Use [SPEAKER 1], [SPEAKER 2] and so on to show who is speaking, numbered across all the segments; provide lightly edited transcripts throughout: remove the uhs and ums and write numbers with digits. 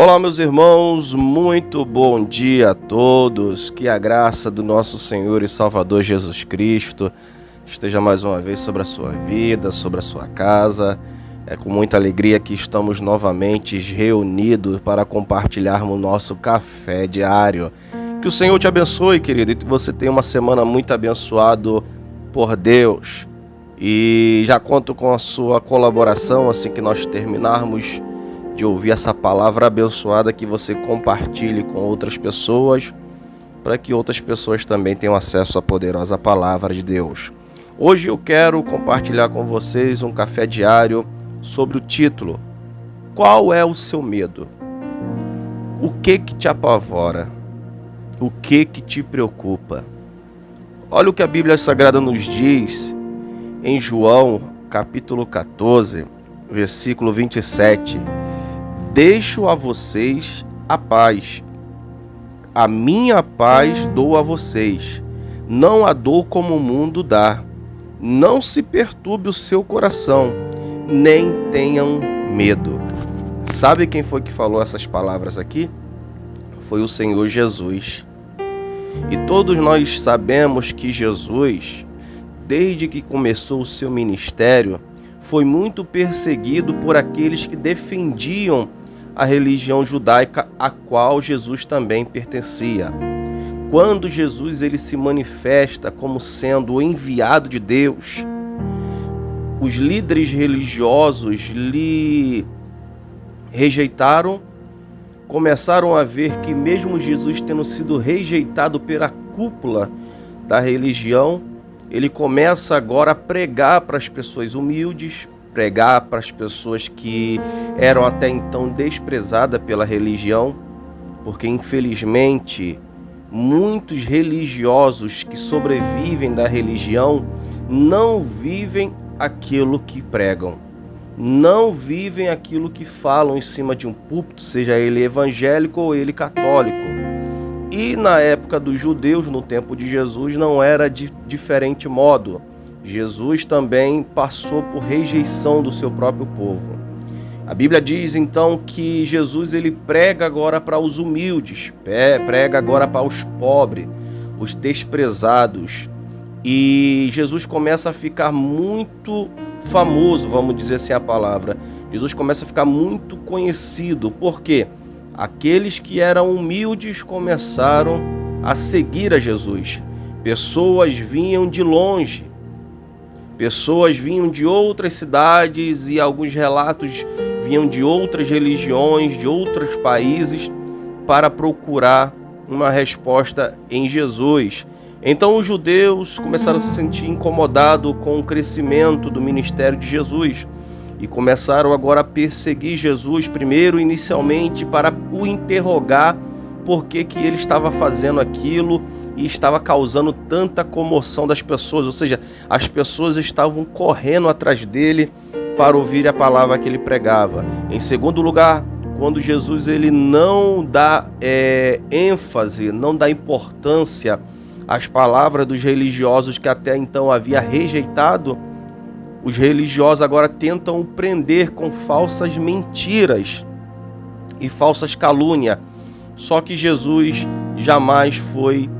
[SPEAKER 1] Olá, meus irmãos, muito bom dia a todos. Que a graça do nosso Senhor e Salvador Jesus Cristo esteja mais uma vez sobre a sua vida, sobre a sua casa. É com muita alegria que estamos novamente reunidos para compartilharmos o nosso café diário. Que o Senhor te abençoe, querido, e que você tenha uma semana muito abençoada por Deus. E já conto com a sua colaboração assim que nós terminarmos de ouvir essa palavra abençoada, que você compartilhe com outras pessoas, para que outras pessoas também tenham acesso à poderosa palavra de Deus. Hoje eu quero compartilhar com vocês um café diário sobre o título: Qual é o seu medo? O que te apavora? O que te preocupa? Olha o que a Bíblia Sagrada nos diz em João, capítulo 14, versículo 27. Deixo a vocês a paz. A minha paz dou a vocês. Não a dou como o mundo dá. Não se perturbe o seu coração, nem tenham medo. Sabe quem foi que falou essas palavras aqui? Foi o Senhor Jesus. E todos nós sabemos que Jesus, desde que começou o seu ministério, foi muito perseguido por aqueles que defendiam a religião judaica, a qual Jesus também pertencia. Quando Jesus ele se manifesta como sendo o enviado de Deus, os líderes religiosos lhe rejeitaram, começaram a ver que mesmo Jesus tendo sido rejeitado pela cúpula da religião, ele começa agora a pregar para as pessoas humildes, pregar para as pessoas que eram até então desprezadas pela religião, porque infelizmente muitos religiosos que sobrevivem da religião não vivem aquilo que pregam, não vivem aquilo que falam em cima de um púlpito, seja ele evangélico ou ele católico. E na época dos judeus, no tempo de Jesus, não era de diferente modo. Jesus também passou por rejeição do seu próprio povo. A Bíblia diz então que Jesus ele prega agora para os humildes, prega agora para os pobres, os desprezados. E Jesus começa a ficar muito famoso, vamos dizer assim a palavra. Jesus começa a ficar muito conhecido, porque aqueles que eram humildes começaram a seguir a Jesus. Pessoas vinham de longe, pessoas vinham de outras cidades e alguns relatos vinham de outras religiões, de outros países, para procurar uma resposta em Jesus. Então os judeus começaram a se sentir incomodados com o crescimento do ministério de Jesus e começaram agora a perseguir Jesus, primeiro inicialmente para o interrogar por que ele estava fazendo aquilo e estava causando tanta comoção das pessoas, ou seja, as pessoas estavam correndo atrás dele para ouvir a palavra que ele pregava. Em segundo lugar, quando Jesus ele não dá ênfase, não dá importância às palavras dos religiosos que até então havia rejeitado, os religiosos agora tentam o prender com falsas mentiras e falsas calúnias. Só que Jesus jamais foi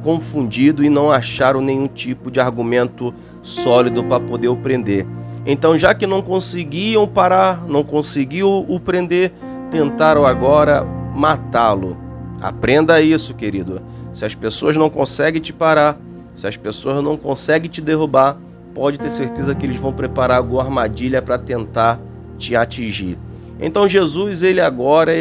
[SPEAKER 1] confundido e não acharam nenhum tipo de argumento sólido para poder o prender. Então, já que não conseguiam parar, não conseguiu o prender, tentaram agora matá-lo. Aprenda isso, querido. Se as pessoas não conseguem te parar, se as pessoas não conseguem te derrubar, pode ter certeza que eles vão preparar alguma armadilha para tentar te atingir. Então Jesus, ele agora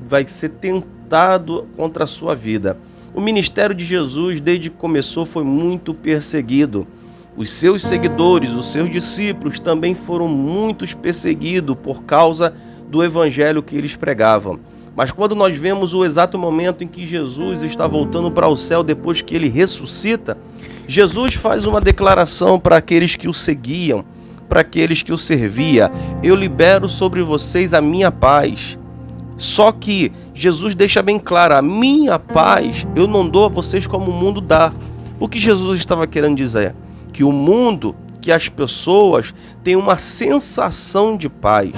[SPEAKER 1] vai ser tentado contra a sua vida. O ministério de Jesus, desde que começou, foi muito perseguido. Os seus seguidores, os seus discípulos também foram muitos perseguidos por causa do evangelho que eles pregavam. Mas quando nós vemos o exato momento em que Jesus está voltando para o céu depois que ele ressuscita, Jesus faz uma declaração para aqueles que o seguiam, para aqueles que o serviam: eu libero sobre vocês a minha paz. Só que Jesus deixa bem claro: a minha paz eu não dou a vocês como o mundo dá. O que Jesus estava querendo dizer? Que o mundo, que as pessoas têm uma sensação de paz.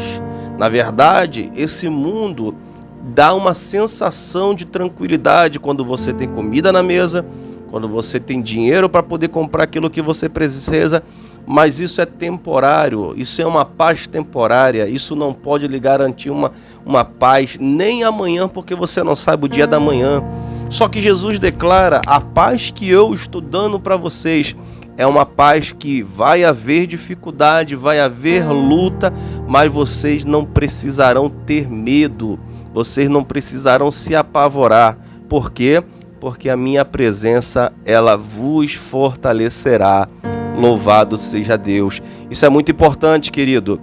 [SPEAKER 1] Na verdade, esse mundo dá uma sensação de tranquilidade quando você tem comida na mesa, quando você tem dinheiro para poder comprar aquilo que você precisa, mas isso é temporário, isso é uma paz temporária, isso não pode lhe garantir uma paz nem amanhã, porque você não sabe o dia da manhã. Só que Jesus declara: a paz que eu estou dando para vocês é uma paz que vai haver dificuldade, vai haver luta, mas vocês não precisarão ter medo, vocês não precisarão se apavorar. Por quê? Porque a minha presença, ela vos fortalecerá. Louvado seja Deus. Isso é muito importante, querido.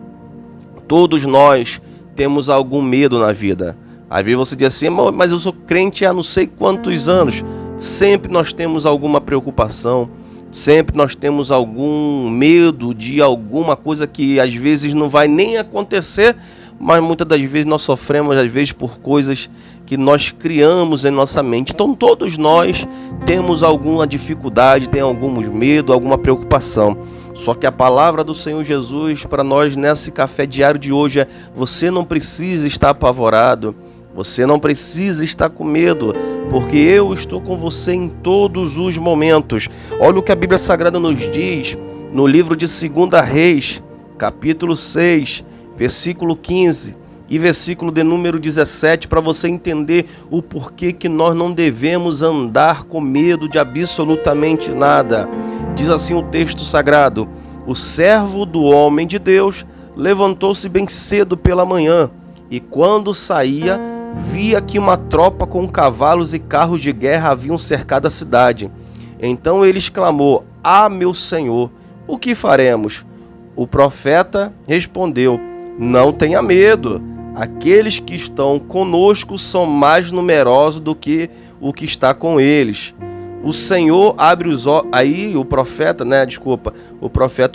[SPEAKER 1] Todos nós temos algum medo na vida. Às vezes você diz assim: mas eu sou crente há não sei quantos anos. Sempre nós temos alguma preocupação, sempre nós temos algum medo de alguma coisa que às vezes não vai nem acontecer, mas muitas das vezes nós sofremos às vezes por coisas que nós criamos em nossa mente. Então todos nós temos alguma dificuldade, tem algum medo, alguma preocupação. Só que a palavra do Senhor Jesus para nós nesse café diário de hoje é: você não precisa estar apavorado, você não precisa estar com medo, porque eu estou com você em todos os momentos. Olha o que a Bíblia Sagrada nos diz no livro de 2 Reis, capítulo 6, versículo 15 e versículo de número 17, para você entender o porquê que nós não devemos andar com medo de absolutamente nada. Diz assim o texto sagrado: o servo do homem de Deus levantou-se bem cedo pela manhã, e quando saía, via que uma tropa com cavalos e carros de guerra haviam cercado a cidade. Então ele exclamou: ah, meu senhor, o que faremos? O profeta respondeu: não tenha medo, aqueles que estão conosco são mais numerosos do que o que está com eles. O Senhor abre os olhos. Aí o profeta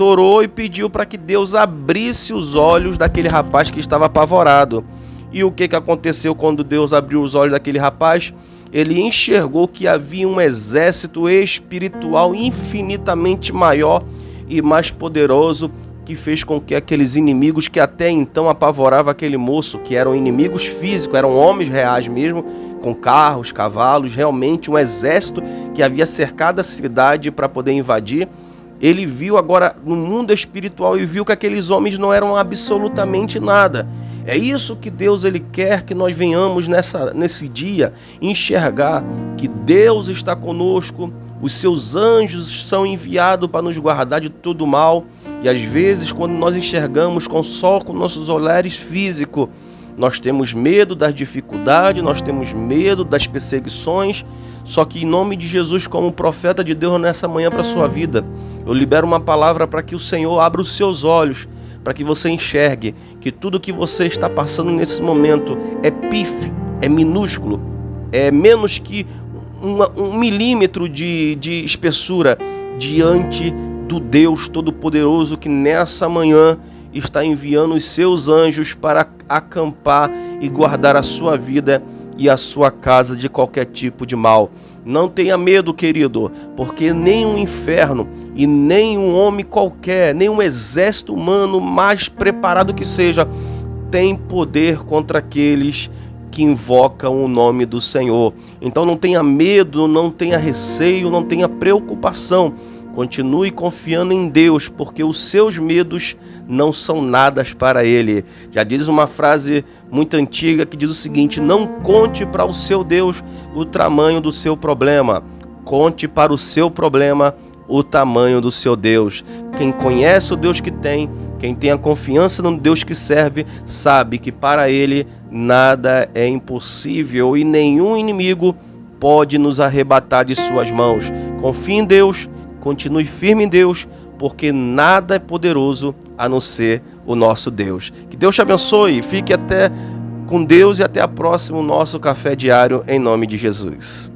[SPEAKER 1] orou e pediu para que Deus abrisse os olhos daquele rapaz que estava apavorado. E o que aconteceu quando Deus abriu os olhos daquele rapaz? Ele enxergou que havia um exército espiritual infinitamente maior e mais poderoso, que fez com que aqueles inimigos que até então apavoravam aquele moço, que eram inimigos físicos, eram homens reais mesmo, com carros, cavalos, realmente um exército que havia cercado a cidade para poder invadir. Ele viu agora no mundo espiritual e viu que aqueles homens não eram absolutamente nada. É isso que Deus ele quer que nós venhamos nesse dia enxergar, que Deus está conosco, os seus anjos são enviados para nos guardar de todo mal. E às vezes, quando nós enxergamos só com nossos olhares físicos, nós temos medo das dificuldades, nós temos medo das perseguições. Só que em nome de Jesus, como profeta de Deus nessa manhã para a sua vida, eu libero uma palavra para que o Senhor abra os seus olhos, para que você enxergue que tudo que você está passando nesse momento é pífio, é minúsculo, é menos que um milímetro de espessura diante do Deus Todo-Poderoso, que nessa manhã está enviando os seus anjos para acampar e guardar a sua vida e a sua casa de qualquer tipo de mal. Não tenha medo, querido, porque nem um inferno e nem um homem qualquer, nem um exército humano mais preparado que seja, tem poder contra aqueles que invocam o nome do Senhor. Então não tenha medo, não tenha receio, não tenha preocupação. Continue confiando em Deus, porque os seus medos não são nada para Ele. Já diz uma frase muito antiga que diz o seguinte: não conte para o seu Deus o tamanho do seu problema. Conte para o seu problema o tamanho do seu Deus. Quem conhece o Deus que tem, quem tem a confiança no Deus que serve, sabe que para Ele nada é impossível e nenhum inimigo pode nos arrebatar de suas mãos. Confie em Deus. Continue firme em Deus, porque nada é poderoso a não ser o nosso Deus. Que Deus te abençoe, fique até com Deus e até a próxima nosso café diário, em nome de Jesus.